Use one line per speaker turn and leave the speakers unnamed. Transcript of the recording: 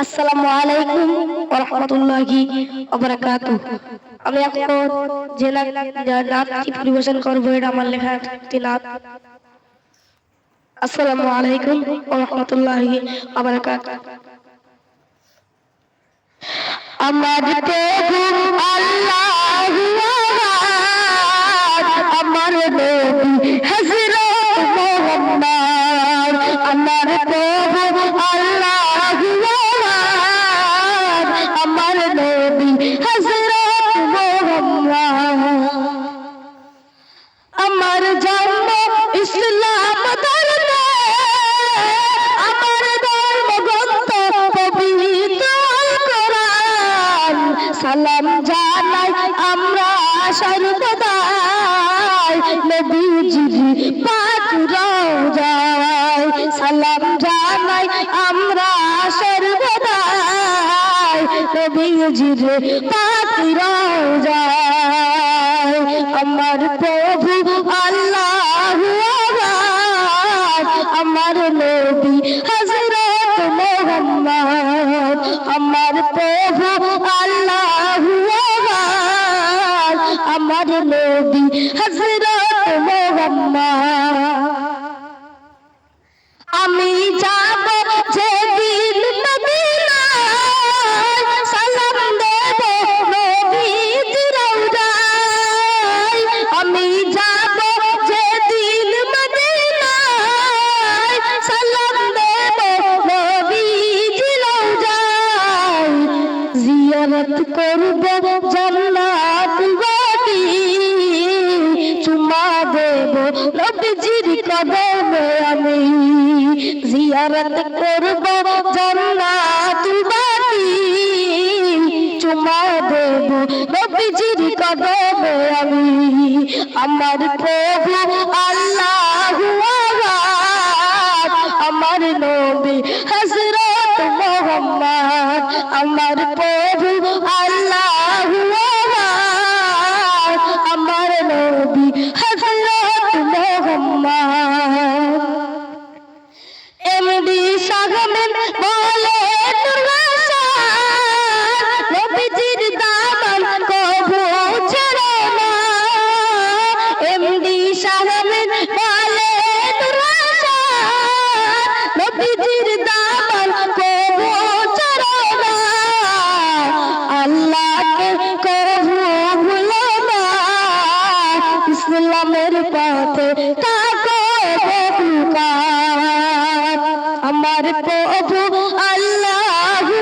আসসালামু আলাইকুম ওয়া রাহমাতুল্লাহি ওয়া বারাকাতুহু। আমি এখন যে নাচটি পরিবেশন করব এটা আমার লেখা একটি নাচ। আসসালামু আলাইকুম ওয়া রাহমাতুল্লাহি ওয়া বারাকাতুহু। আমার প্রভু আল্লাহু আহাদ, আমার নবী হযরত মুহাম্মদ। আমার প্রভু আল্লাহু আহাদ, আমার নবী হযরত মুহাম্মদ। আমার জন্ম ইসলাম ধর্মে, আমার ধর্মগ্রন্থ পবিত্র কোরআন। সালাম জানাই আমরা সর্বদাই নবীজির পাক রওজায়। সালাম জানাই আমরা সর্বদাই নবীজির পাক রওজায়। আমার প্রভু আল্লাহু আহাদ, আমার নবী হযরত মুহাম্মদ। আমার প্রভু আল্লাহু আহাদ, আমার নবী হযরত মুহাম্মদ। আমি যাব যেদিন মদিনায়, সালাম দেব নবীজির রওজায়। আমি যাব যেদিন মদিনায়, সালাম দেব নবীজির রওজায়। জিয়ারত করব জান্নাতুল বাকি, চুমা দেব নবীজির কদমে আমি। জিয়ারত করব জান্নাতুল বাকি, চুমা দেব নবীজির কদমে আমি। আমার প্রভু আল্লাহু আহাদ, আমার নবী হযরত মুহাম্মদ। আমার প্রভু আল্লাহু আহাদ, আমার নবী হযরত মুহাম্মদ। এমডি সাগমেন বলে দুর্বাসার, নবীজির দামান কবু ছেড়ো না। এমডি সাগমেন বলে দুর্বাসার, নবীজির দামান কবু ছেড়ো না। আল্লাহকে কবু ভুলো না, ইসলামের পথে থাকো বেকুকার। আমার প্রভু আল্লাহু